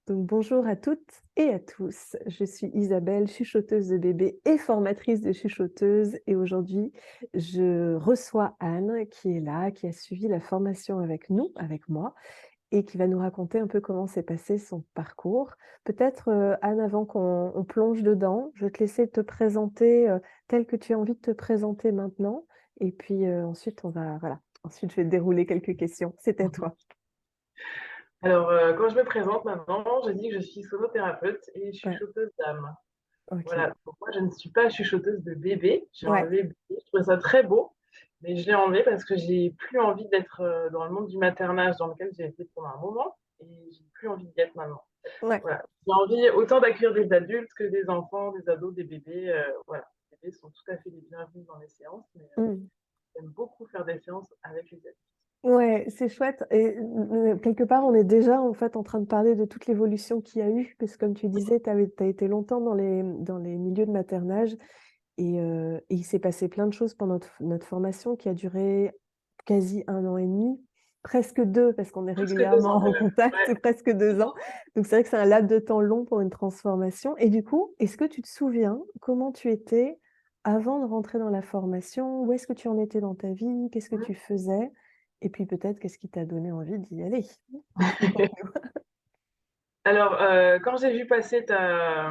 Donc bonjour à toutes et à tous. Je suis Isabelle, chuchoteuse de bébés et formatrice de chuchoteuses. Et aujourd'hui, je reçois Anne qui est là, qui a suivi la formation avec nous, avec moi, et qui va nous raconter un peu comment s'est passé son parcours. Peut-être, Anne, avant qu'on plonge dedans, je vais te laisser te présenter tel que tu as envie de te présenter maintenant. Et puis ensuite, voilà. Ensuite, je vais te dérouler quelques questions. C'est à toi. Alors, quand je me présente maintenant, je dis que je suis sonothérapeute et Ouais, chuchoteuse d'âme. ok. Voilà, donc moi je ne suis pas chuchoteuse de bébé, j'ai Ouais. enlevé bébé, je trouvais ça très beau, mais je l'ai enlevé parce que j'ai plus envie d'être dans le monde du maternage dans lequel j'ai été pendant un moment et j'ai plus envie d'y être maintenant. Ouais. Voilà, j'ai envie autant d'accueillir des adultes que des enfants, des ados, des bébés. Voilà, les bébés sont tout à fait les bienvenus dans les séances, mais Mmh. j'aime beaucoup faire des séances avec les adultes. Ouais, c'est chouette et quelque part, on est déjà, en fait, en train de parler de toute l'évolution qu'il y a eu, parce que comme tu disais, tu as été longtemps dans les milieux de maternage et il s'est passé plein de choses pendant notre formation qui a duré quasi 1 an et demi, presque 2 parce qu'on est Presque 2 ans régulièrement quand en même. contact, Ouais. presque 2 ans. Donc c'est vrai que c'est un laps de temps long pour une transformation et du coup, est-ce que tu te souviens comment tu étais avant de rentrer dans la formation? Où est-ce que tu en étais dans ta vie? Qu'est-ce que tu faisais? Et puis peut-être, qu'est-ce qui t'a donné envie d'y aller? Raconte-nous. Alors, quand j'ai vu passer ta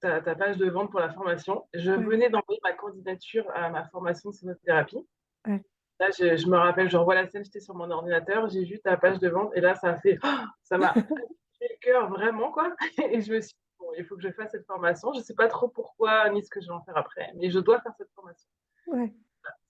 page de vente pour la formation, je Ouais, venais d'envoyer ma candidature à ma formation de sonothérapie. ouais. Là, je me rappelle, je revois la scène, j'étais sur mon ordinateur, j'ai vu ta page de vente et là, ça a fait ça m'a fait le cœur vraiment, quoi. Et je me suis dit: «Bon, il faut que je fasse cette formation». Je sais pas trop pourquoi ni ce que je vais en faire après, mais je dois faire cette formation. Ouais.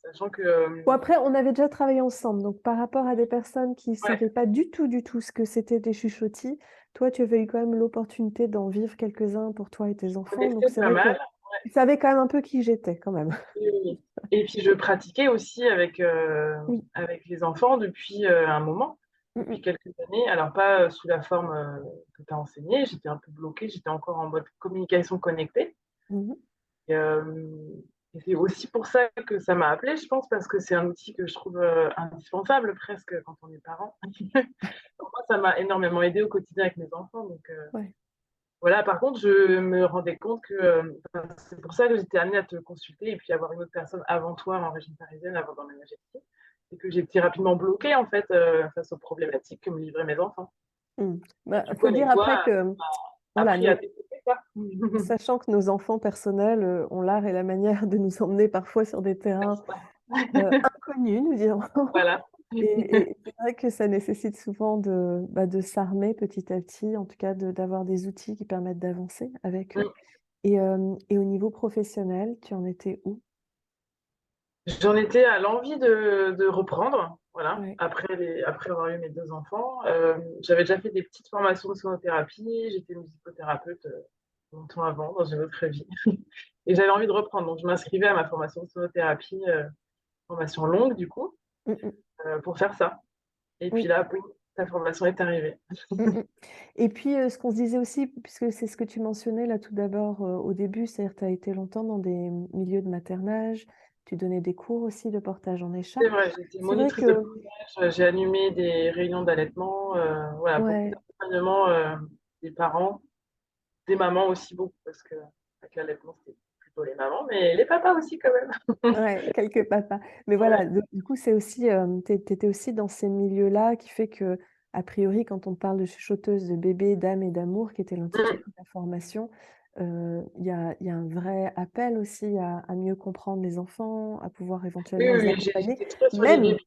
Sachant que, Bon après, on avait déjà travaillé ensemble, donc par rapport à des personnes qui ne ouais, savaient pas du tout ce que c'était des chuchotis, toi, tu avais eu quand même l'opportunité d'en vivre quelques-uns pour toi et tes je enfants, donc connaissais c'est pas vrai que mal. tu savais quand même un peu qui j'étais quand même. Oui, oui, oui. Et puis je pratiquais aussi Oui. avec les enfants depuis, un moment, Mmh depuis mh. quelques années. Alors pas, sous la forme, que tu as enseignée, j'étais un peu bloquée, j'étais encore en mode communication connectée Mmh mh. et et c'est aussi pour ça que ça m'a appelée, je pense, parce que c'est un outil que je trouve, indispensable presque quand on est parent. Donc moi, ça m'a énormément aidée au quotidien avec mes enfants, donc Ouais. voilà. Par contre, je me rendais compte que, enfin, c'est pour ça que j'étais amenée à te consulter et puis avoir une autre personne avant toi en région parisienne avant d'emménager ici. C'est que j'étais rapidement bloquée en fait, face aux problématiques que me livraient mes enfants. Mmh. Et Bah, du coup, faut dire avec toi, après que, voilà, appris à nos développer ça. sachant que nos enfants personnels, ont l'art et la manière de nous emmener parfois sur des terrains, inconnus, nous dirons. Voilà. Et c'est vrai que ça nécessite souvent de s'armer petit à petit, en tout cas d'avoir des outils qui permettent d'avancer avec eux. Mmh. Et au niveau professionnel, tu en étais où? J'en étais à l'envie de reprendre, voilà, Ouais. après avoir eu mes 2 enfants. J'avais déjà fait des petites formations de sonothérapie, j'étais musicothérapeute, longtemps avant, dans une autre vie et j'avais envie de reprendre. Donc je m'inscrivais à ma formation de sonothérapie, formation longue du coup, Mmh mh. pour faire ça et puis Oui. là, boum, ta formation est arrivée. Mmh mh. Et puis, ce qu'on se disait aussi, puisque c'est ce que tu mentionnais là tout d'abord, au début, c'est-à-dire tu as été longtemps dans des milieux de maternage, tu donnais des cours aussi de portage en C'est écharpe. vrai, j'étais C'est vrai monitrice de que portage, j'ai animé des réunions d'allaitement, voilà, beaucoup ouais. d'accompagnement, des parents. Des mamans aussi beaucoup parce qu'avec l'allaitement, c'était plutôt les mamans, mais les papas aussi quand même. Ouais, quelques papas. Mais Ouais. voilà, du coup, c'est aussi, tu étais aussi dans ces milieux-là qui fait qu'a priori, quand on parle de chuchoteuse de bébé, d'âme et d'amour, qui était l'intitulé Mmh. de la formation, il y a un vrai appel aussi à mieux comprendre les enfants, à pouvoir Oui, éventuellement oui, les oui, accompagner, j'étais très sur les même bébés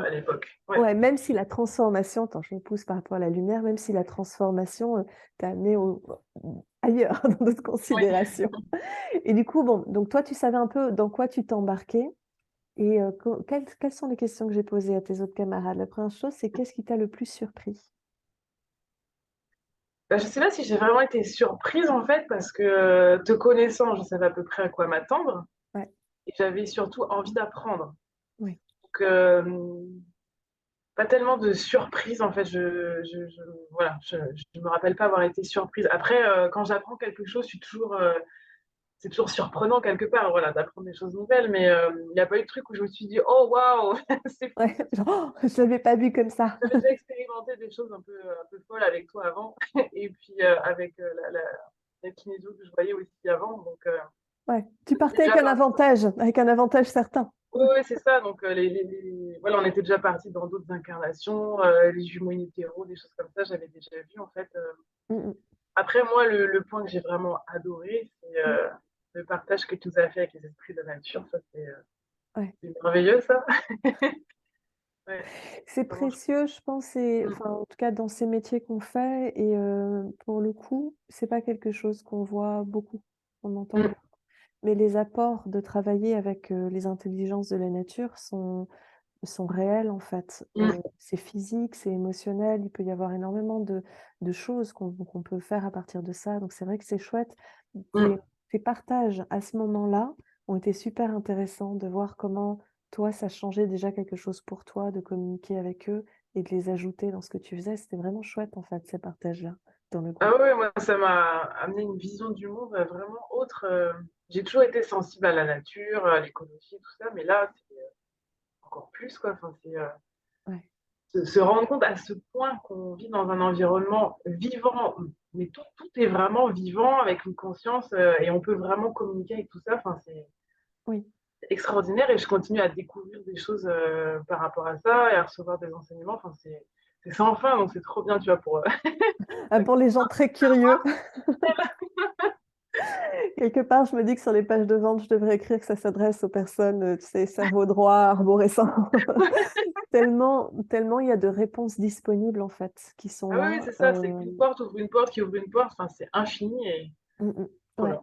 à l'époque. Ouais. ouais, même si la transformation attends, je me pousse par rapport à la lumière, même si la transformation, t'a amené ailleurs dans d'autres Ouais. considérations. Et du coup, bon, donc toi, tu savais un peu dans quoi tu t'embarquais et co quelles sont les questions que j'ai posées à tes autres camarades? La première chose, c'est qu'est-ce qui t'a le plus surpris? Bah, je sais pas si j'ai vraiment été surprise en fait parce que, te connaissant, je savais à peu près à quoi m'attendre Ouais, et j'avais surtout envie d'apprendre. oui. Donc, pas tellement de surprise en fait, je voilà, je me rappelle pas avoir été surprise. Après, quand j'apprends quelque chose, je suis toujours, c'est toujours surprenant quelque part, voilà, d'apprendre des choses nouvelles, mais il n'y a pas eu de truc où je me suis dit: «Oh waouh, c'est fou Ouais, ça». genre: «Oh, je l'avais pas vu comme ça». J'avais déjà expérimenté des choses un peu folles avec toi avant et puis, avec, la kinésio que je voyais aussi avant, donc Ouais, tu on était partais déjà partis. avec un avantage certain. Oui, oui, c'est ça, donc voilà, on était déjà partis dans d'autres incarnations, les jumeaux in utero, des choses comme ça, j'avais déjà vu en fait, Mmh mh. Après moi, le point que j'ai vraiment adoré, c'est, Mmh. le partage que tu nous as fait avec les esprits de la nature, ça Ouais. c'est merveilleux ça. Ouais, C'est vraiment précieux, je pense et mmh, enfin, en tout cas, dans ces métiers qu'on fait et pour le coup, c'est pas quelque chose qu'on voit beaucoup, qu'on entend mmh, beaucoup. Mais les apports de travailler avec, les intelligences de la nature sont réels, en fait. mmh, C'est physique, c'est émotionnel, il peut y avoir énormément de choses qu'on peut faire à partir de ça, donc c'est vrai que c'est chouette. mmh. Tes partages à ce moment-là ont été super intéressants de voir comment toi, ça changeait déjà quelque chose pour toi de communiquer avec eux et de les ajouter dans ce que tu faisais. C'était vraiment chouette, en fait, ces partages-là dans le Ah groupe. ouais, ouais, moi ça m'a amené une vision du monde, vraiment autre, j'ai toujours été sensible à la nature, à l'écologie, tout ça, mais là, c'est, encore plus quoi, enfin c'est, Ouais, se rendre compte à ce point qu'on vit dans un environnement vivant, mais tout est vraiment vivant avec une conscience, et on peut vraiment communiquer avec tout ça, enfin c'est oui. extraordinaire et je continue à découvrir des choses, par rapport à ça et à recevoir des enseignements, enfin c'est sans fin, donc c'est trop bien, tu vois? Pour, Ah, pour les gens très curieux. Quelque part, je me dis que sur les pages de vente, je devrais écrire que ça s'adresse aux personnes, tu sais, cerveau droit, arborescent. Tellement il y a de réponses disponibles, en fait, qui sont ah oui, oui, là, c'est ça, c'est qu'une porte ouvre une porte qui ouvre une porte, enfin c'est infini et mmh mh, trop ouais.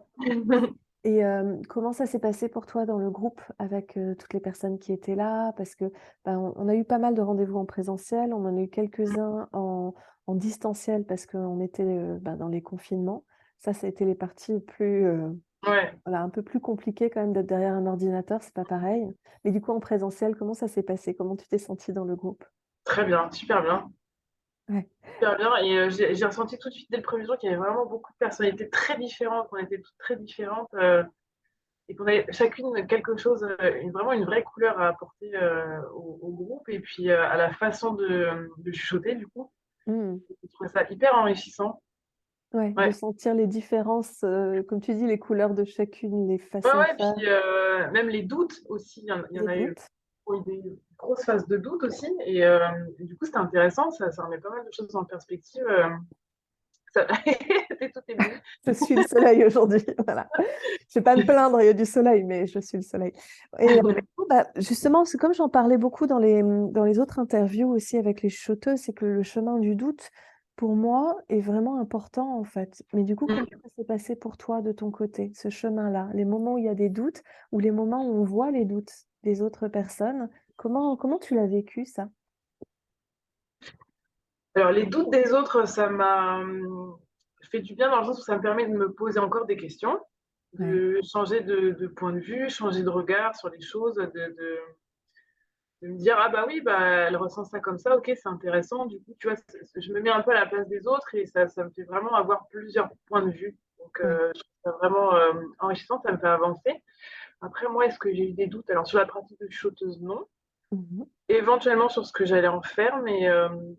bien. Et comment ça s'est passé pour toi dans le groupe avec, toutes les personnes qui étaient là? Parce que, ben, on a eu pas mal de rendez-vous en présentiel, on en a eu Mmh, quelques-uns en distanciel parce qu'on était, bah, dans les confinements. Ça a été les parties plus, ouais, voilà, un peu plus compliquées quand même d'être derrière un ordinateur, c'est pas pareil. Mais du coup, en présentiel, comment ça s'est passé? Comment tu t'es sentie dans le groupe? très bien, Ouais. super bien et j'ai ressenti tout de suite dès le premier jour qu'il y avait vraiment beaucoup de personnalités très différentes, qu'on était toutes très différentes, et qu'on avait chacune quelque chose, vraiment une vraie couleur à apporter, au groupe et puis, à la façon de chuchoter du coup. Mmh. Je trouvais ça hyper enrichissant. Ouais, de Ouais. sentir les différences, comme tu dis, les couleurs de chacune, les Ouais, façons de ouais, faire, puis, même les doutes aussi, il y en les a eu doutes. qui ont eu des grosses phases de doute aussi et du coup, c'était intéressant, ça remet pas mal de choses en perspective, ça tu tout ébloui. Je suis le soleil aujourd'hui, voilà. Je vais pas me plaindre, il y a du soleil, mais je suis le soleil et bah, justement, c'est comme j'en parlais beaucoup dans les autres interviews aussi avec les chanteuses, c'est que le chemin du doute, pour moi, est vraiment important, en fait. Mais du coup, comment Mmh. ça s'est passé pour toi de ton côté, ce chemin-là? Les moments où il y a des doutes ou les moments où on voit les doutes des autres personnes, comment tu l'as vécu ça? Alors les doutes des autres, ça m'a, fait du bien dans le sens où ça me permet de me poser encore des questions, Ouais. de changer de point de vue, changer de regard sur les choses, de me dire: «Ah bah oui, bah, elle ressent ça comme ça, OK, c'est intéressant». Du coup, tu vois, je me mets un peu à la place des autres et ça me fait vraiment avoir plusieurs points de vue. Donc Ouais. je trouve ça vraiment, enrichissant, ça me fait avancer. Après moi, est-ce que j'ai eu des doutes? Alors sur la pratique de chuchoteuse, non. Mmh mh. Éventuellement sur ce que j'allais en faire, mais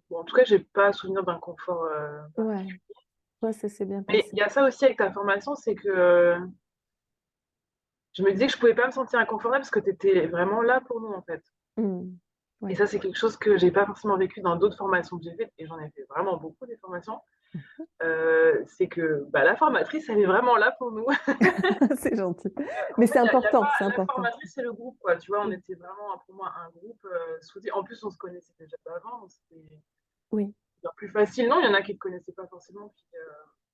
bon, en tout cas, j'ai pas souvenir d'inconfort, Ouais. particulier. Ouais, ça s'est bien Mais il passé. y a ça aussi avec ta formation, c'est que, je me disais que je pouvais pas me sentir inconfortable parce que tu étais vraiment là pour nous, en fait. Mmh. Et Ouais. ça, c'est quelque chose que j'ai pas forcément vécu dans d'autres formations que j'ai faites et j'en ai fait vraiment beaucoup des formations. Mmh. C'est que, bah, la formatrice, elle est vraiment là pour nous. C'est gentil. En Mais fait, il y a pas c'est la important. formatrice et le groupe, quoi, tu vois? On Mmh. était vraiment, pour moi, un groupe, soudé. En plus, on se connaissait déjà avant, donc c'était Oui. bien plus facile. Non, il y en a qui ne connaissaient pas forcément, puis,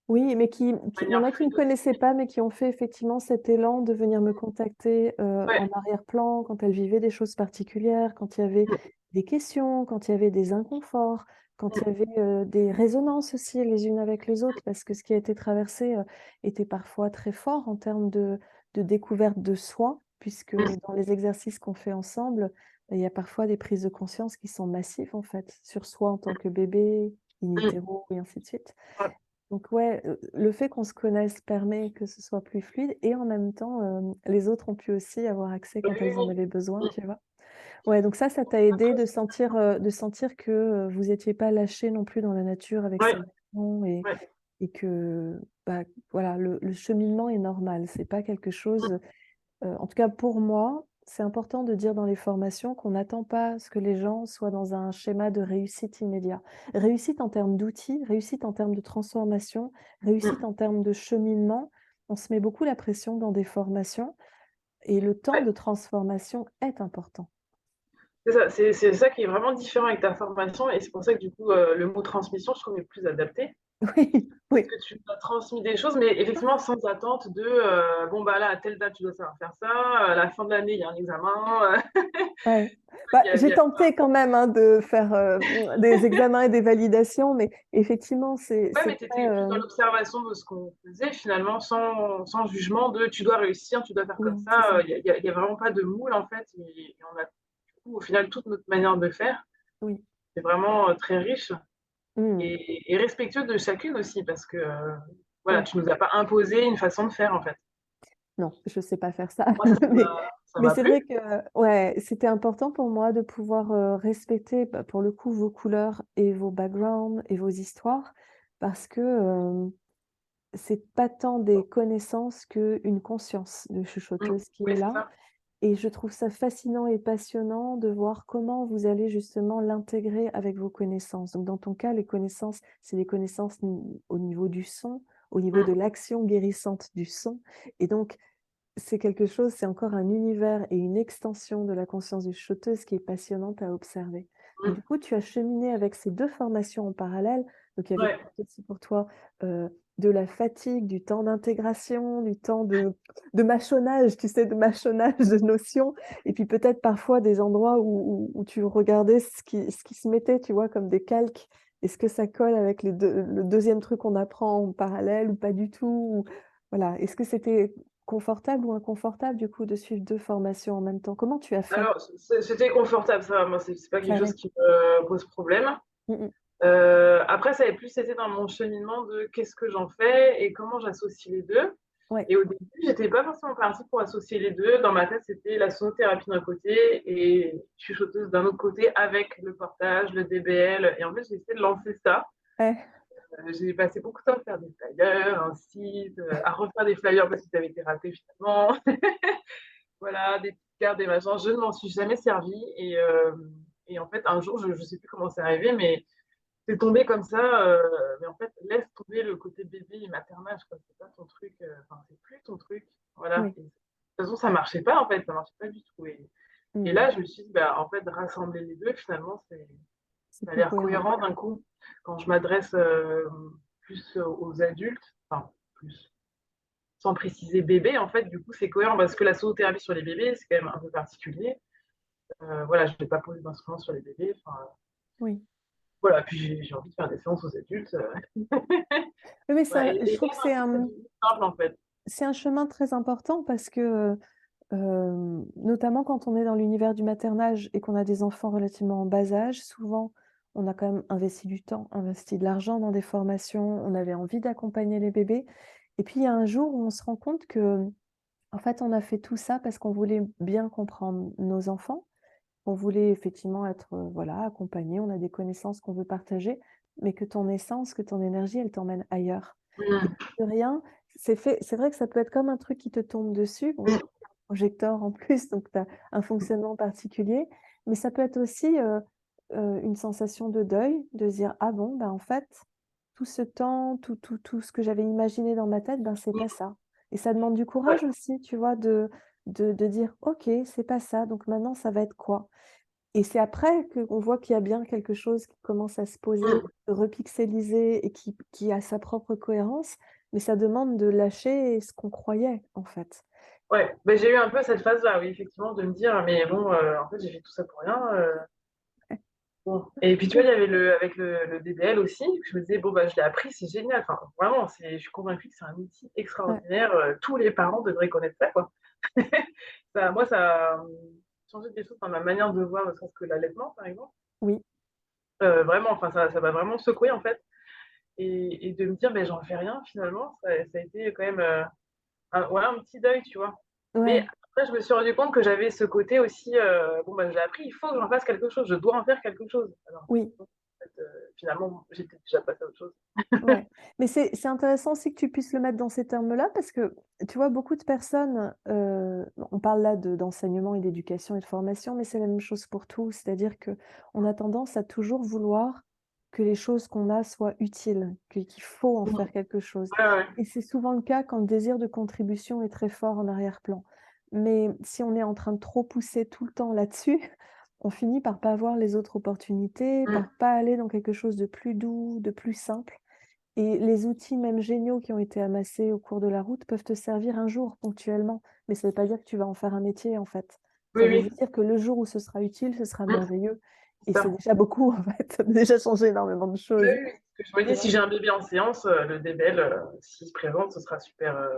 Oui, mais de il y en manière a qui ne fluide aussi. connaissaient pas, mais qui ont fait effectivement cet élan de venir me contacter, Ouais. en arrière-plan quand elles vivaient des choses particulières, quand il y avait Mmh, des questions, quand il y avait des inconforts, quand il y mmh, avait, des résonances aussi les unes avec les autres. Parce que ce qui a été traversé, était parfois très fort en termes de découverte de soi, puisque mmh, dans les exercices qu'on fait ensemble, il y a parfois des prises de conscience qui sont massives en fait, sur soi en tant que bébé, in mmh, utero et ainsi de suite. ouais. Donc ouais, le fait qu'on se connaisse permet que ce soit plus fluide et en même temps, les autres ont pu aussi avoir accès Oui, quand oui, elles en oui. avaient besoin, Mmh. tu vois? Ouais, donc ça t'a aidé de sentir que, vous étiez pas lâchés non plus dans la nature avec Ouais, ces enfants ouais. et que, bah, voilà, le cheminement est normal. C'est pas quelque Mmh, chose, en tout cas pour moi, c'est important de dire dans les formations qu'on n'attend pas à ce que les gens soient dans un schéma de réussite immédiat. Réussite en termes d'outils, réussite en termes de transformation, réussite mmh. en termes de cheminement. On se met beaucoup la pression dans des formations et le temps Ouais, de transformation est important. c'est ça, c'est ça qui est vraiment différent avec ta formation et c'est pour ça que du coup, le mot transmission, je trouve est plus adapté. Oui, Parce oui. que tu m'as transmis des choses, mais effectivement sans attente de, bon bah là, à telle date, tu dois savoir faire ça, à la fin de l'année, il y a un examen, Ouais. Bah, il j'ai y a tenté quand même, hein, de faire, des examens et des validations, mais effectivement, ouais, c'est mais tu très, étais plus dans l'observation de ce qu'on faisait finalement, sans jugement de: «Tu dois réussir, tu dois faire comme oui, c'est ça», ça. il y a vraiment pas de moule en fait et on a du coup, au final, toute notre manière de faire. Oui. C'est vraiment, très riche Mmh. et respectueux de chacune aussi parce que, voilà, Ouais. tu nous as pas imposé une façon de faire en fait. Non, je sais pas faire ça, Moi ça mais m'a c'est plu. vrai que ouais, c'était important pour moi de pouvoir, respecter, bah, pour le coup, vos couleurs et vos backgrounds et vos histoires parce que, c'est pas tant des connaissances qu'une conscience de Mmh. chuchoteuse qui Oui, est c'est là. ça. Et je trouve ça fascinant et passionnant de voir comment vous allez justement l'intégrer avec vos connaissances. Donc dans ton cas, les connaissances, c'est des connaissances au niveau du son, au niveau de Mmh. l'action guérissante du son. Et donc, c'est quelque chose, c'est encore un univers et une extension de la conscience du chuchoteuse qui est passionnante à observer. Donc Mmh. du coup, tu as cheminé avec ces 2 formations en parallèle. Donc il y avait Ouais. peut-être aussi pour toi, de la fatigue, du temps d'intégration, du temps de mâchonnage, tu sais, de mâchonnage de notions et puis peut-être parfois des endroits où tu regardais ce qui se mettait, tu vois, comme des calques. Est-ce que ça colle avec le 2e truc qu'on apprend en parallèle ou pas du tout? Ou voilà, est-ce que c'était confortable ou inconfortable, du coup, de suivre 2 formations en même temps? Comment tu as fait? Alors c'était confortable ça va, moi c'est pas quelque Ah chose ouais. qui me pose problème. Mmh mh. Après ça avait plus été dans mon cheminement de qu'est-ce que j'en fais et comment j'associe les 2. Ouais, Et au début, j'étais pas forcément partie pour associer les 2. Dans ma tête, c'était la sonothérapie d'un côté et chuchoteuse d'un autre côté avec le portage, le DBL et en fait, j'ai essayé de lancer ça. ouais, J'ai passé beaucoup de temps à faire des flyers, un site, à refaire des flyers parce qu'ils avaient été ratés finalement. Voilà, des petites cartes, des machins. Je ne m'en suis jamais servie et en fait, un jour, je sais plus comment c'est arrivé, mais c'est tombé comme ça, mais en fait, laisse tomber le côté bébé et maternage, quoi. C'est pas ton truc, enfin, c'est plus ton truc. Voilà oui. et de toute façon, ça marchait pas, en fait, ça marchait pas du tout et Mmh. là, je me suis dit: «Bah, en fait, rassembler les 2 finalement, C'est ça a plus l'air cohérent. cohérent d'un coup». Quand je m'adresse, plus aux adultes, enfin, plus, sans préciser bébé, en fait, du coup, c'est cohérent parce que la zoothérapie sur les bébés, c'est quand même un peu particulier. Voilà, je vais pas poser d'instruments sur les bébés, enfin, Oui. voilà, puis j'ai envie de faire des séances aux adultes, Oui, mais voilà ça et je trouve là, que d'un coup, c'est devenu simple, en fait. c'est un chemin très important parce que, notamment quand on est dans l'univers du maternage et qu'on a des enfants relativement en bas âge, souvent, on a quand même investi du temps, investi de l'argent dans des formations, on avait envie d'accompagner les bébés et puis il y a un jour où on se rend compte que, en fait, on a fait tout ça parce qu'on voulait bien comprendre nos enfants. On voulait effectivement être, voilà, accompagné, on a des connaissances qu'on veut partager, mais que ton essence, que ton énergie, elle t'emmène ailleurs et Mmh, de rien, c'est vrai que ça peut être comme un truc qui te tombe dessus. Bon, mmh, surtout un projecteur en plus, donc tu as un fonctionnement particulier, mais ça peut être aussi, une sensation de deuil, de se dire: «Ah bon, ben, en fait, tout ce temps, tout ce que j'avais imaginé dans ma tête, ben, c'est pas mmh, ça» et ça demande du ouais, courage aussi, tu vois, de dire: «OK, c'est pas ça, donc maintenant ça va être quoi?» Et c'est après qu'on voit qu'il y a bien quelque chose qui commence à se poser, mmh, de repixeliser et qui a sa propre cohérence, mais ça demande de lâcher ce qu'on croyait, en fait. ouais. Bah, j'ai eu un peu cette phase-là, oui, effectivement, de me dire: «Mais bon, en fait, j'ai fait tout ça pour rien, bon» et puis, tu vois, il y avait avec le DBL aussi, je me disais: «Bon, bah, je l'ai appris, c'est génial». Enfin, vraiment, je suis convaincue que c'est un outil Ouais, extraordinaire, tous les parents devraient connaître ça, quoi. Ça a, changé des choses dans ma manière de voir, ne serait-ce que l'allaitement, par exemple. oui, Vraiment, enfin, ça m'a vraiment secouée, en fait et de me dire, ben j'en fais rien finalement, ça a été quand même un petit deuil, tu vois. Mais Ouais, après, je me suis rendu compte que j'avais ce côté aussi, bon, bah, je l'ai appris, il faut que j'en fasse quelque chose, je dois en faire quelque chose. Alors, oui. en fait, finalement, j'étais déjà passée à autre chose. Ouais, mais c'est intéressant aussi que tu puisses le mettre dans ces termes-là parce que, tu vois, beaucoup de personnes, on parle là d'enseignement et d'éducation et de formation, mais c'est la même chose pour tout. C'est-à-dire qu'on a tendance à toujours vouloir que les choses qu'on a soient utiles, qu'il faut en Mmh. faire quelque chose. Ouais, ouais. Et c'est souvent le cas quand le désir de contribution est très fort en arrière-plan. Mais si on est en train de trop pousser tout le temps là-dessus, on finit par pas voir les autres opportunités, Mmh. par pas aller dans quelque chose de plus doux, de plus simple. Et les outils même géniaux qui ont été amassés au cours de la route peuvent te servir un jour ponctuellement, mais ça ne veut pas dire que tu vas en faire un métier en fait. Oui, Ça veut oui. juste dire que le jour où ce sera utile, ce sera Mmh. merveilleux C'est et c'est ça. déjà beaucoup en fait, ça peut déjà changer énormément de Oui, choses, oui, oui. Parce que je me tu dis, si vois? j'ai un bébé en séance, le DBL, s'il se présente, ce sera super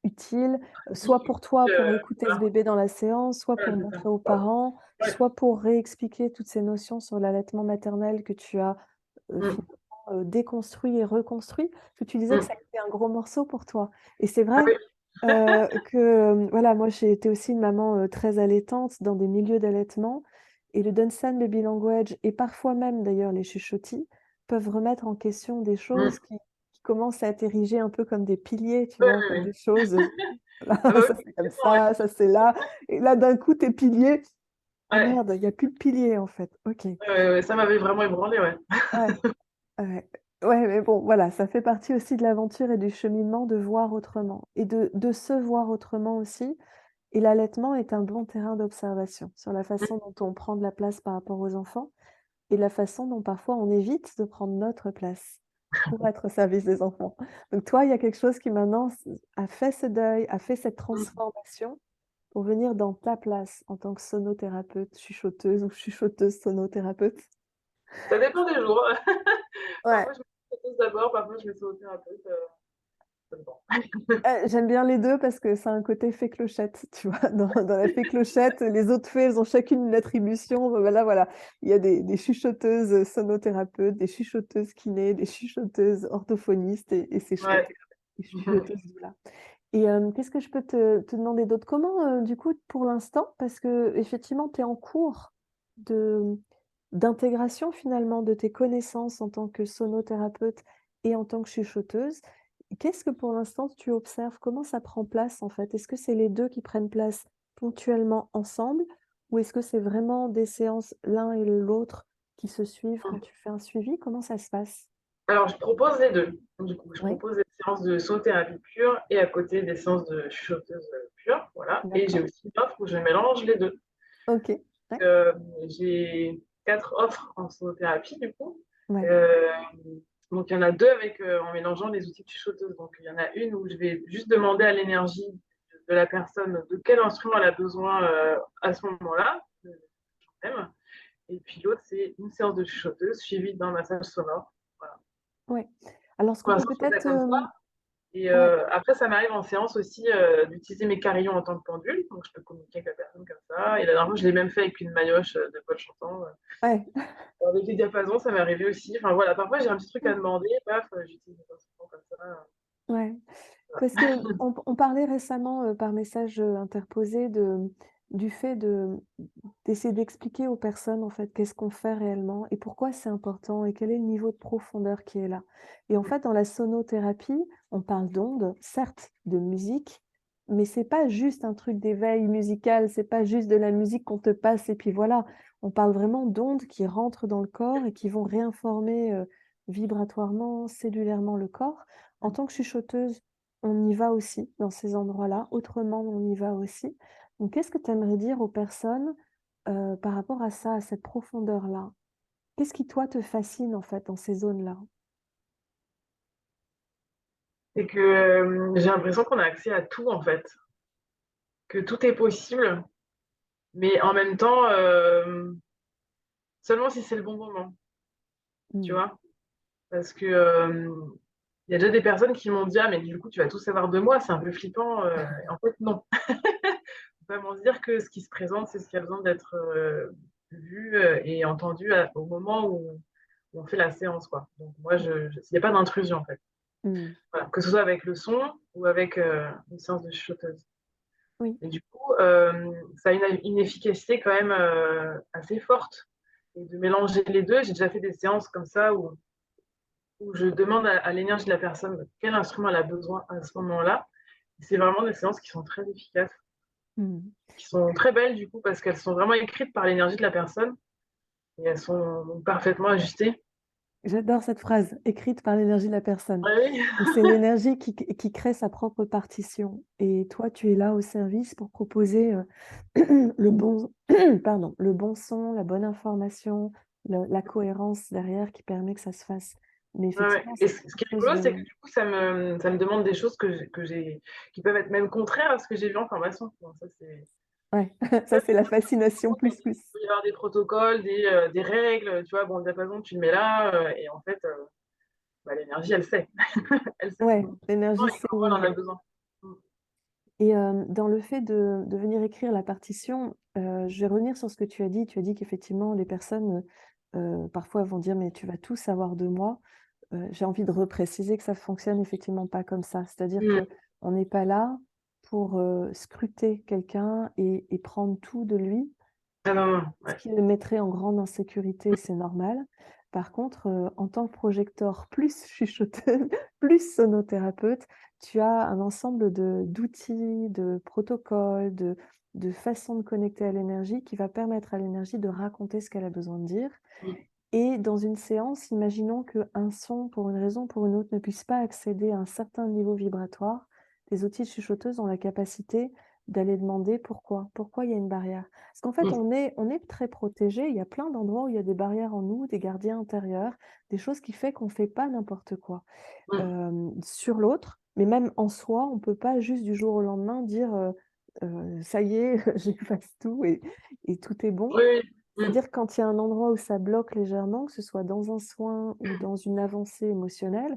Utile, soit pratique, pour toi, utile, pour écouter ce voilà. bébé dans la séance, soit Voilà, pour c'est ça. montrer aux parents, Ouais. soit pour réexpliquer toutes ces notions sur l'allaitement maternel que tu as, Mmh. finalement, déconstruit et reconstruit. Parce que tu disais que Mmh. ça a été un gros morceau pour toi et c'est Ah vrai, oui. voilà, moi j'ai été aussi une maman, très allaitante dans des milieux d'allaitement et le Dunstan Baby Language et parfois même d'ailleurs les chuchotis peuvent remettre en question des Mmh. choses qui commencent à être érigées un peu comme des piliers, tu Oui, vois? oui, Comme oui. des choses, voilà, Ah bah ça oui, c'est comme complètement, ouais. ça c'est là et là d'un coup tes piliers, ah Ouais. merde, il y a plus de piliers en fait. OK. Ouais, ouais, ouais, ça m'avait vraiment ébranlée, ouais. Ouais, ouais. Ouais, mais bon, voilà, ça fait partie aussi de l'aventure et du cheminement de voir autrement et de se voir autrement aussi. Et l'allaitement est un bon terrain d'observation sur la Mmh. façon dont on prend de la place par rapport aux enfants et la façon dont parfois on évite de prendre notre place pour être au service des enfants. Donc toi, il y a quelque chose qui maintenant a fait ce deuil, a fait cette Mmh. transformation pour venir dans ta place en tant que sonothérapeute, chuchoteuse ou chuchoteuse sonothérapeute. Ça dépend des jours. Ouais. Parfois, je me fais d'abord, parfois je me fais au thérapeute, ça dépend. J'aime bien les 2 parce que ça a un côté fée clochette, tu vois? Dans la fée clochette, les autres fées, elles ont chacune une attribution. Bah, là, voilà, il y a des chuchoteuses, sonothérapeutes, des chuchoteuses kinés, des chuchoteuses orthophonistes et c'est chouette, Ouais. les chuchoteuses doula. Et qu'est-ce que je peux te demander d'autre? Comment, du coup, pour l'instant, parce qu'effectivement, tu es en cours de d'intégration finalement de tes connaissances en tant que sonothérapeute et en tant que chuchoteuse. Qu'est-ce que pour l'instant tu observes? Comment ça prend place en fait? Est-ce que c'est les 2 qui prennent place ponctuellement ensemble? Ou est-ce que c'est vraiment des séances l'un et l'autre qui se suivent quand tu fais un suivi? Comment ça se passe? Alors, je propose les 2. Du coup, je Oui, propose des séances de sonothérapie pure et à côté des séances de chuchoteuse, pure, voilà, et j'ai d'accord. aussi une offre où je mélange les 2. OK. Ouais, J'ai 4 offres en sonothérapie, du coup. ouais, Heu, donc il y en a 2 avec, en mélangeant les outils de chuchoteuse. Donc il y en a une où je vais juste demander à l'énergie de la personne de quel instrument elle a besoin, à ce moment-là, même. Et puis l'autre, c'est une séance de chuchoteuse suivie d'un massage sonore. Voilà. ouais. Alors ce qu'on Pour peut l'instant, je fais ça peut-être, comme ça. Et ouais, après, ça m'arrive en séance aussi d'utiliser mes carillons en tant que pendule. Donc je peux communiquer avec la personne comme ça. Et la dernière fois, je l'ai même fait avec une maillotche de Paul Chantant. ouais. Avec les diapasons, ça m'est arrivé aussi. Enfin voilà, parfois j'ai un petit truc à demander, paf, j'utilise mes instruments comme ça. Ouais, Voilà. parce qu'on parlait récemment, par message, interposé du fait d'essayer d'expliquer aux personnes, en fait, qu'est-ce qu'on fait réellement et pourquoi c'est important et quel est le niveau de profondeur qui est là. Et en fait, dans la sonothérapie, on parle d'ondes, certes, de musique, mais c'est pas juste un truc d'éveil musical, c'est pas juste de la musique qu'on te passe et puis voilà. On parle vraiment d'ondes qui rentrent dans le corps et qui vont réinformer, vibratoirement, cellulairement le corps. En tant que chuchoteuse, on y va aussi dans ces endroits-là, autrement on y va aussi. Donc qu'est-ce que tu aimerais dire aux personnes, par rapport à ça, à cette profondeur-là? Qu'est-ce qui toi te fascine en fait dans ces zones-là? C'est que j'ai l'impression qu'on a accès à tout en fait, que tout est possible, mais en même temps, seulement si c'est le bon moment, tu Mmh. vois? Parce que il y a déjà des personnes qui m'ont dit: «Ah mais du coup tu vas tout savoir de moi, c'est un peu flippant», en fait non. Faut vraiment se dire que ce qui se présente, c'est ce qui a besoin d'être vu et entendu au moment où et on fait la séance, quoi. Donc moi, il n'y a pas d'intrusion, en fait. Mmh. Voilà, que ce soit avec le son ou avec une séance de chuchoteuse. Oui. Et du coup, ça a une efficacité quand même assez forte. Et de mélanger les deux, j'ai déjà fait des séances comme ça où je demande à l'énergie de la personne quel instrument elle a besoin à ce moment-là. C'est vraiment des séances qui sont très efficaces, Mmh. qui sont très belles du coup parce qu'elles sont vraiment écrites par l'énergie de la personne et elles sont parfaitement ajustées. J'adore cette phrase, écrite par l'énergie de la personne. Ah oui, Donc c'est l'énergie qui crée sa propre partition et toi, tu es là au service pour proposer, le bon pardon, le bon son, la bonne information, la cohérence derrière qui permet que ça se fasse. Mais ouais, ouais. effectivement, Et c'est ce qui est quelque chose rigolo, c'est de que du coup, ça me demande des choses qui peuvent être même contraires à ce que j'ai vu en formation. Bon, ça, c'est ouais, ça c'est la fascination plus, plus. il peut y avoir des protocoles, des règles, tu vois, bon, le diapason, tu le mets là, et en fait, bah, l'énergie, elle sait. Elle sait ce Ouais, qu'on a besoin l'énergie et sait où comment elle il en a va. besoin. Mm. Et dans le fait de venir écrire la partition, je vais revenir sur ce que tu as dit. Tu as dit qu'effectivement les personnes, parfois vont dire: «Mais tu vas tout savoir de moi». J'ai envie de repréciser que ça fonctionne effectivement pas comme ça. C'est-à-dire Mm. qu'on n'est pas là pour, scruter quelqu'un et prendre tout de lui. Ah non, non, Ce ouais. qui le mettrait en grande insécurité, c'est normal. Par contre, en tant que projecteur plus chuchoteuse, plus sonothérapeute, tu as un ensemble d'outils, de protocoles, de façons de connecter à l'énergie qui va permettre à l'énergie de raconter ce qu'elle a besoin de dire. Mm. Et dans une séance, imaginons qu'un son, pour une raison ou pour une autre, ne puisse pas accéder à un certain niveau vibratoire. Les outils de chuchoteuse ont la capacité d'aller demander pourquoi. Pourquoi il y a une barrière? Parce qu'en fait, Mm. on est très protégé. Il y a plein d'endroits où il y a des barrières en nous, des gardiens intérieurs, des choses qui fait qu'on ne fait pas n'importe quoi Mm. sur l'autre. Mais même en soi, on ne peut pas juste du jour au lendemain dire ça y est, j'efface tout et tout est bon. Oui, oui. Mm. C'est-à-dire quand il y a un endroit où ça bloque légèrement, que ce soit dans un soin ou dans une avancée émotionnelle,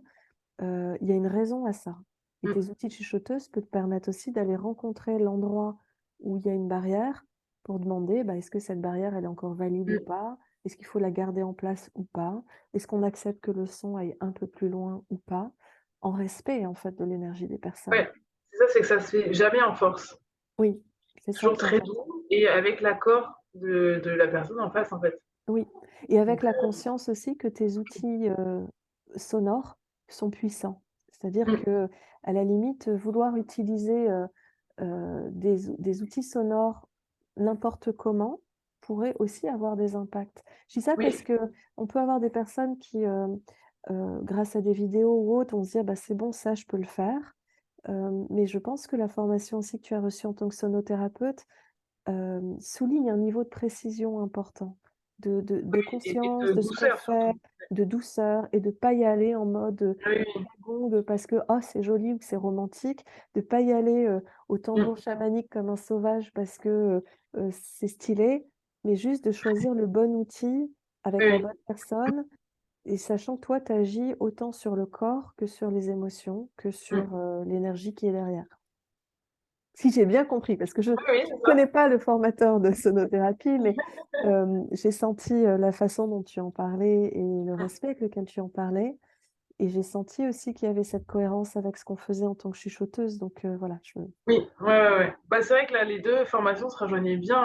il y a une raison à ça. Et Mm. tes outils de chuchoteuse peuvent te permettre aussi d'aller rencontrer l'endroit où il y a une barrière pour demander, bah, est-ce que cette barrière, elle est encore valide ou Mm. pas? Est-ce qu'il faut la garder en place ou pas? Est-ce qu'on accepte que le son aille un peu plus loin ou pas? En respect, en fait, de l'énergie des personnes. Ouais, c'est ça, c'est que ça se fait jamais en force. Oui, c'est ça Toujours qui est très important. doux et avec l'accord de la personne en face, en fait. Oui, et avec Donc, la conscience aussi que tes outils, sonores sont puissants. C'est-à-dire mm. que à la limite, vouloir utiliser, des outils sonores n'importe comment pourrait aussi avoir des impacts. Je dis ça parce Oui, qu'on peut avoir des personnes qui, grâce à des vidéos ou autres, vont se dire: «Bah, c'est bon, ça, je peux le faire». Mais je pense que la formation aussi que tu as reçue en tant que sonothérapeute, souligne un niveau de précision important, de et conscience de de ce qu'on douceur fait, surtout. de douceur et de pas y aller en mode, Oui, oui. gong parce que: «Oh, c'est joli» ou que c'est romantique, de pas y aller, au Mm. tambour chamanique comme un sauvage parce que, c'est stylé, mais juste de choisir le bon outil Oui, avec la oui. bonne personne et sachant que toi, tu agis autant sur le corps que sur les émotions, que Mm. sur, l'énergie qui est derrière. Si j'ai bien compris, parce que je Oui, oui, ne c'est connais ça. pas le formateur de sonothérapie, mais j'ai senti, la façon dont tu en parlais et le Mm. respect avec lequel tu en parlais et j'ai senti aussi qu'il y avait cette cohérence avec ce qu'on faisait en tant que chuchoteuse donc voilà, je Oui, ouais, ouais, ouais. Bah, c'est vrai que là, les 2 formations se rejoignaient bien,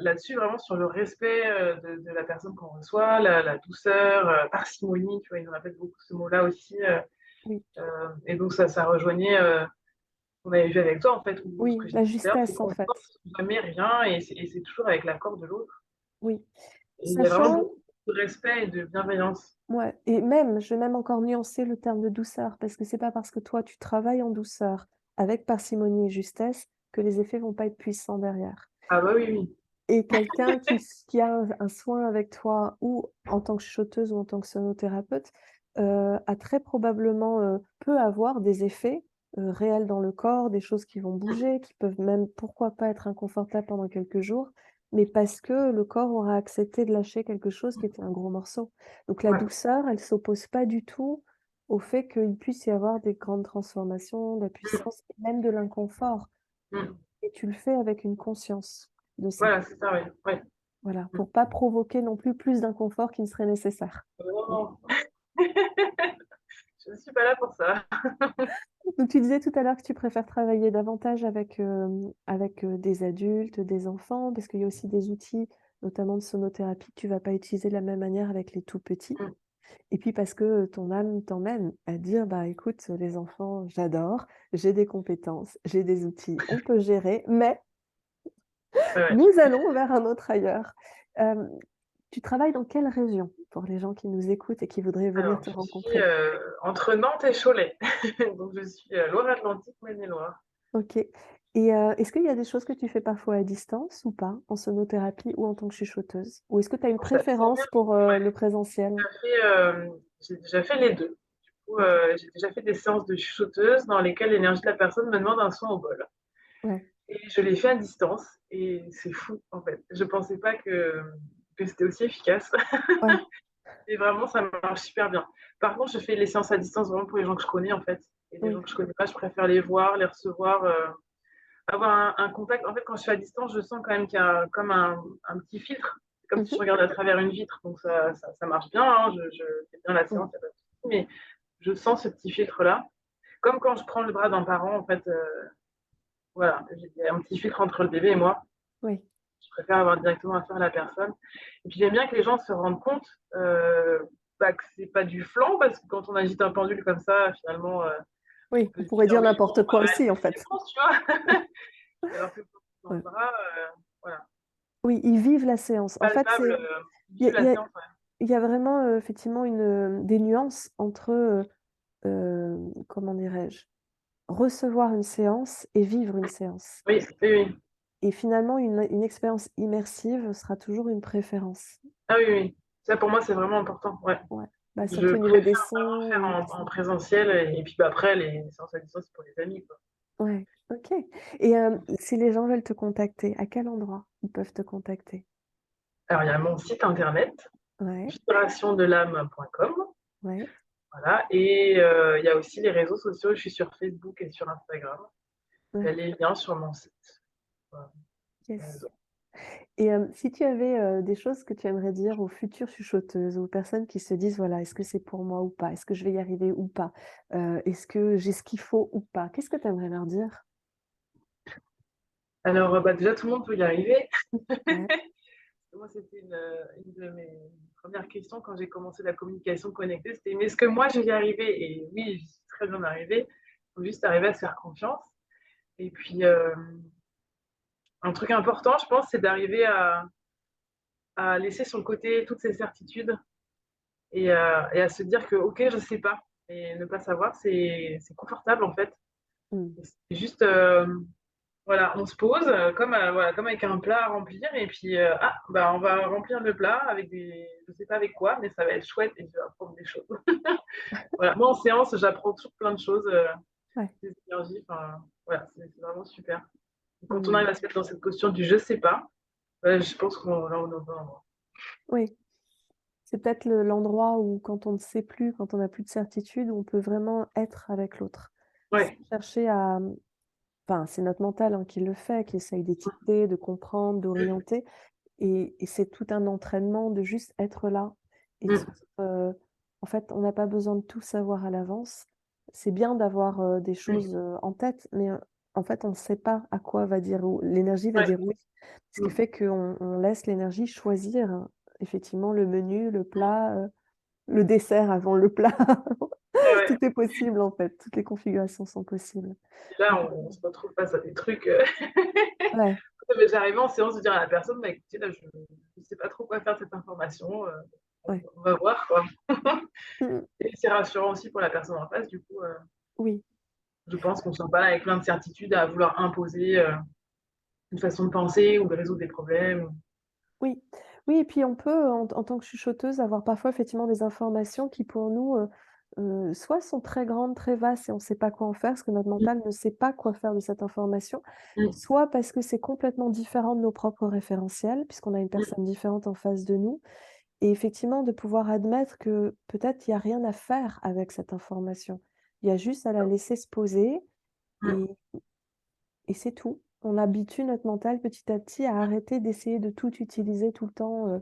là-dessus, vraiment sur le respect, de la personne qu'on reçoit, la douceur, parcimonie, tu vois? Ils nous répètent beaucoup ce mot-là aussi, oui, et donc ça rejoignait, ce qu'on avait vu avec toi, en fait, ou ce oui, que j'ai la dit tout à l'heure, c'est justesse en qu'on ne fait, force jamais rien et c'est toujours avec l'accord de l'autre oui. et il y a vraiment Sachant beaucoup de respect et de bienveillance. ouais et même, je vais même encore nuancer le terme de douceur parce que c'est pas parce que toi tu travailles en douceur, avec parcimonie et justesse, que les effets vont pas être puissants derrière. Ah bah, oui, oui. Et quelqu'un qui a un soin avec toi ou en tant que chuchoteuse ou en tant que sonothérapeute, a très probablement, peut avoir des effets, réels dans le corps, des choses qui vont bouger, qui peuvent même, pourquoi pas, être inconfortables pendant quelques jours, mais parce que le corps aura accepté de lâcher quelque chose qui était un gros morceau. Donc la Ouais. douceur, elle s'oppose pas du tout au fait qu'il puisse y avoir des grandes transformations, de la Mmh. puissance et même de l'inconfort Mmh. et tu le fais avec une conscience de ça. Voilà, c'est ça, oui. Ouais. Voilà, Mmh. pour pas provoquer non plus d'inconfort qui ne serait nécessaire. Mmh. Non, je ne suis pas là pour ça. Donc tu disais tout à l'heure que tu préfères travailler davantage avec des adultes, des enfants, parce qu'il y a aussi des outils, notamment de sonothérapie, que tu vas pas utiliser de la même manière avec les tout petits. Mmh. Et puis parce que ton âme t'emmène à dire: «Bah, écoute, les enfants, j'adore, j'ai des compétences, j'ai des outils, on peut gérer, mais Ouais, ouais. nous allons vers un autre ailleurs». Hem, Tu travailles dans quelle région? Pour les gens qui nous écoutent et qui voudraient venir Alors, te je suis, rencontrer? entre Nantes et Cholet. Donc je suis, Loire-Atlantique, Maine-et-Loire. OK, est-ce qu'il y a des choses que tu fais parfois à distance ou pas, en sonothérapie ou en tant que chuchoteuse? Ou est-ce que tu as une Ça préférence pour, ouais, le présentiel? j'ai déjà fait les 2. Du coup, OK, j'ai déjà fait des séances de chuchoteuse dans lesquelles l'énergie de la personne me demande un son au bol ouais, et je l'ai fait à distance et c'est fou, en fait. Je pensais pas que c'était aussi efficace ouais, et vraiment ça marche super bien. Par contre, je fais les séances à distance vraiment pour les gens que je connais, en fait, et les gens oui. que je connais pas, je préfère les voir, les recevoir, avoir un contact. En fait, quand je suis à distance, je sens quand même qu'il y a comme un petit filtre. C'est comme Mmh si je mh. regardais à travers une vitre, donc ça marche bien, hein, je fais bien la Mmh. séance, il y a pas de souci, mais je sens ce petit filtre-là. Comme quand je prends le bras d'un parent, en fait, voilà, il y a un petit filtre entre le bébé et moi. Oui, Je préfère avoir directement affaire à la personne. Et puis j'aime bien que les gens se rendent compte bah, que c'est pas du flanc, parce que quand on agite un pendule comme ça, finalement, on oui, peut on se pourrait dire dire oui, bon, n'importe bah, quoi elle aussi, en fait ce fait. qu'elle pense, tu vois. Alors que quand on est dans le Ouais. bras, voilà, Oui, ils vivent la séance. En fait, palpable, c'est il y a vivre il la y a séance, ouais. il y a vraiment, effectivement des nuances entre, comment dirais-je? Recevoir une séance et vivre une séance. Oui, oui, oui. Et finalement, une expérience immersive sera toujours une préférence. Ah oui, oui. Ça pour moi, c'est vraiment important, ouais. Ouais, bah, Je surtout au niveau des préfère vraiment sons faire et tout en ça. présentiel et puis bah, après les séances à distance, c'est pour les amis, quoi. Ouais, OK. Et si les gens veulent te contacter, à quel endroit ils peuvent te contacter? Alors il y a mon site internet, Ouais, vibrationdelame.com, ouais, voilà, et il y a aussi les réseaux sociaux, je suis sur Facebook et sur Instagram. Il y a ouais, les liens sur mon site. Voilà, les yes. réseaux. Et si tu avais, des choses que tu aimerais dire aux futures chuchoteuses, aux personnes qui se disent: «Voilà, est-ce que c'est pour moi ou pas? Est-ce que je vais y arriver ou pas? Est-ce que j'ai ce qu'il faut ou pas?» Qu'est-ce que tu aimerais leur dire? Alors, bah, déjà tout le monde peut y arriver. Ouais, Moi, c'était une de mes premières questions quand j'ai commencé la communication connectée, c'était: «Mais est-ce que moi je vais y arriver?» Et oui, j'y suis très bien arrivée. Il faut juste arriver à se faire confiance et puis, un truc important, je pense, c'est d'arriver à laisser sur le côté toutes ces certitudes et à se dire que: «OK, je sais pas», et ne pas savoir, c'est confortable, en fait. mmh, C'est juste, voilà, on se pose, comme, voilà, comme avec un plat à remplir et puis, «Ah, bah, on va remplir le plat avec des je sais pas avec quoi, mais ça va être chouette et je vais apprendre des choses». Voilà, moi en séance, j'apprends toujours plein de choses, ouais, des énergies, enfin, voilà, c'est vraiment super. Quand on mmh, arrive à se mettre dans cette posture du «je sais pas», je pense qu'on là, on est au bon endroit. oui. C'est peut-être l'endroit où quand on ne sait plus, quand on n'a plus de certitude, où on peut vraiment être avec l'autre. Sans Ouais, chercher à, enfin, c'est notre mental, hein, qui le fait, qui essaye d'étiqueter, de comprendre, d'orienter, et c'est tout un entraînement de juste être là et de se mmh, dire, en fait, on n'a pas besoin de tout savoir à l'avance. C'est bien d'avoir, des mmh, choses, en tête, mais, en fait, on ne sait pas à quoi va dire ou l'énergie va ouais, dire oui. Ce qui mmh, fait qu'on laisse l'énergie choisir, effectivement, le menu, le plat, le dessert avant le plat. ouais, ouais. Tout est possible, en fait, toutes les configurations sont possibles. Et là, Donc on se retrouve face à des trucs, ouais, ça m'est déjà arrivé en séance de dire à la personne: «Bah, écoutez, là, je sais pas trop quoi faire de cette information, ouais. on va voir, quoi». Mmh. Et c'est rassurant aussi pour la personne en face, du coup, Oui, je pense qu'on ne vient pas là avec plein de certitudes à vouloir imposer, une façon de penser ou de résoudre des problèmes. oui. Oui, et puis on peut, en tant que chuchoteuse, avoir parfois effectivement des informations qui pour nous, soit sont très grandes, très vastes et on ne sait pas quoi en faire, parce que notre Mmh, mental ne sait pas quoi faire de cette information, mmh, soit parce que c'est complètement différent de nos propres référentiels, puisqu'on a une mmh, personne différente en face de nous, et effectivement de pouvoir admettre que peut-être il y a rien à faire avec cette information. Il y a juste à la laisser se poser mmh. et et c'est tout. on habitue notre mental petit à petit à arrêter d'essayer de tout utiliser tout le temps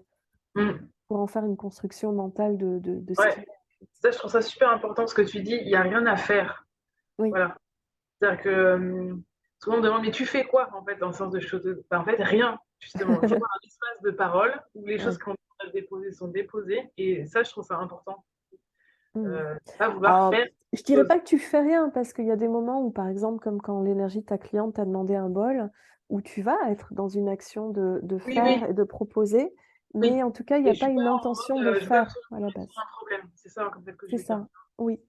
Mmh. pour en faire une construction mentale de ce Ouais, qu'il est. ça, je trouve ça super important ce que tu dis, il y a rien à faire. Oui, Voilà. C'est-à-dire que, souvent on me demande: «Mais tu fais quoi en fait dans le sens de choses?» Bah, en fait rien, justement. Il faut avoir un espace de parole où les choses ouais. qu'on a déposées sont déposées et ça, je trouve ça important. Mmh. Pas vouloir Alors, faire je des dirais choses. pas que tu fais rien parce qu'il y a des moments où, par exemple, comme quand l'énergie de ta cliente t'a demandé un bol, où tu vas être dans une action de Oui, oui, faire et de proposer, oui mais en tout cas, il y et a je pas suis pas une en intention de mode, je veux faire absolument à la résoudre base. un problème. C'est ça en fait que je C'est veux dire. ça, oui.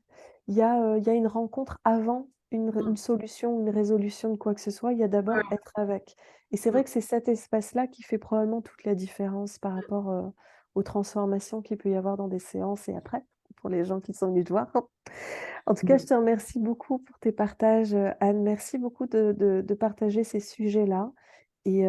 Il y a une rencontre avant Mmh. une solution, une résolution de quoi que ce soit, il y a Ouais, d'abord être avec. Et c'est mmh, vrai que c'est cet espace-là qui fait probablement toute la différence par rapport, aux transformations qu'il peut y avoir dans des séances et après, pour les gens qui sont venus te voir. En tout cas, je mmh. te remercie beaucoup pour tes partages, Anne. Merci beaucoup de partager ces sujets-là et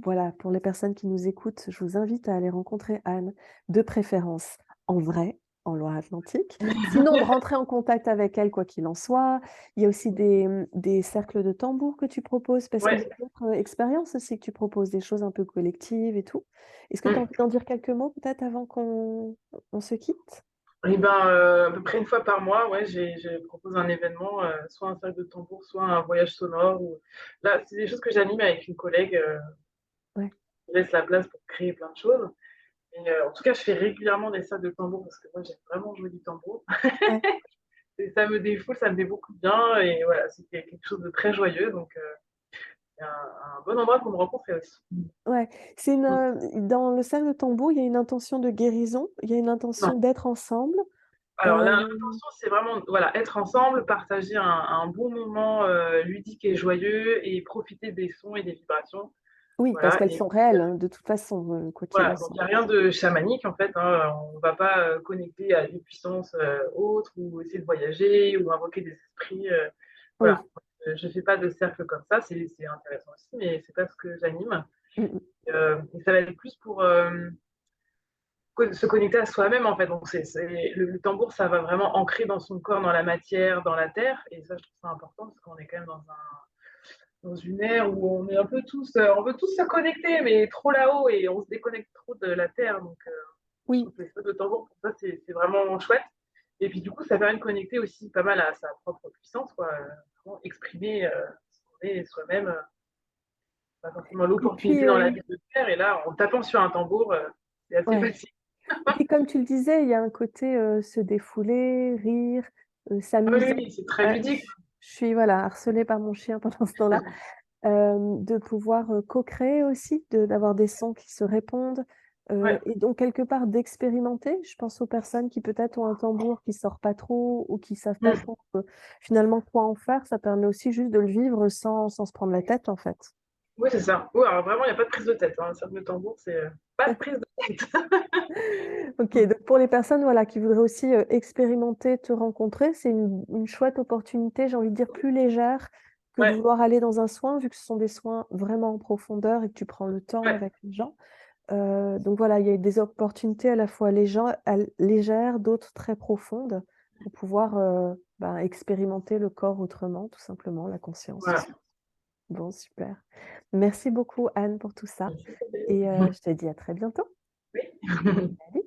voilà, pour les personnes qui nous écoutent, je vous invite à aller rencontrer Anne, de préférence en vrai, en Loire-Atlantique. Sinon, de rentrer en contact avec elle, quoi qu'il en soit. Il y a aussi des cercles de tambour que tu proposes parce qu'il y Ouais, a d'autres, expériences aussi que tu proposes, des choses un peu collectives et tout. Est-ce que tu as mmh envie d'en dire quelques mots peut-être avant qu'on on se quitte? et ben, à peu près une fois par mois, ouais, je propose un événement, soit un cercle de tambour, soit un voyage sonore ou là, c'est des choses que j'anime avec une collègue, Ouais, qui laisse la place pour créer plein de choses et en tout cas, je fais régulièrement des cercles de tambour parce que moi, j'aime vraiment jouer du tambour ouais. et ça me défoule, ça me fait beaucoup de bien et voilà, c'était quelque chose de très joyeux donc c'est un bon endroit pour me rencontrer aussi. Ouais, c'est une, Mmh. dans le cercle de tambour, il y a une intention de guérison, il y a une Non. intention d'être ensemble. Alors Hem, l'intention, c'est vraiment, voilà, être ensemble, partager un bon moment, ludique et joyeux et profiter des sons et des vibrations. oui, parce Voilà qu'elles et sont réelles, hein, de toute façon, quoi qu'il voilà, en donc il soit. y a rien de chamanique en fait, hein, on va pas, connecter à des puissances, autres ou essayer de voyager ou invoquer des esprits, voilà. Oui. Je fais pas de cercle comme ça, c'est intéressant aussi, mais c'est pas ce que j'anime, Mmh mh. et ça va être plus pour, se connecter à soi-même en fait. Donc c'est le tambour, ça va vraiment ancrer dans son corps, dans la matière, dans la terre. Et ça, je trouve ça important parce qu'on est quand même dans une ère où on est un peu tous, on veut tous se connecter, mais trop là-haut et on se déconnecte trop de la terre. Donc je Oui, trouve que le tambour, pour ça, c'est vraiment chouette. Et puis du coup, ça permet de connecter aussi pas mal à sa propre puissance, quoi. Vraiment exprimer ce qu'on est soi-même, pas forcément et puis, l'opportunité dans la vie de faire. Et là, en tapant sur un tambour, c'est assez ouais, facile. et puis comme tu le disais, il y a un côté, se défouler, rire, Ah oui, s'amuser. oui, c'est très ludique. Je suis, voilà, harcelée par mon chien pendant ce temps-là. De pouvoir, co-créer aussi, d'avoir des sons qui se répondent, Ouais. et donc quelque part d'expérimenter. Je pense aux personnes qui peut-être ont un tambour qui sort pas trop ou qui savent pas Mmh. trop, finalement quoi en faire. Ça permet aussi juste de le vivre sans se prendre la tête, en fait. Oui, c'est ça. Oui, alors vraiment, il y a pas de prise de tête, hein. Un cercle de tambour, c'est, pas de prise de tête. OK, donc pour les personnes, voilà, qui voudraient aussi, expérimenter, te rencontrer, c'est une chouette opportunité, j'ai envie de dire plus légère que de Ouais, vouloir aller dans un soin, vu que ce sont des soins vraiment en profondeur et que tu prends le temps ouais, avec les gens. Donc voilà, il y a des opportunités à la fois légères, d'autres très profondes pour pouvoir, ben, expérimenter le corps autrement, tout simplement, la conscience voilà. aussi. Bon, super. Merci beaucoup Anne pour tout ça Merci, Isabelle. et je te dis à très bientôt. Oui. Salut.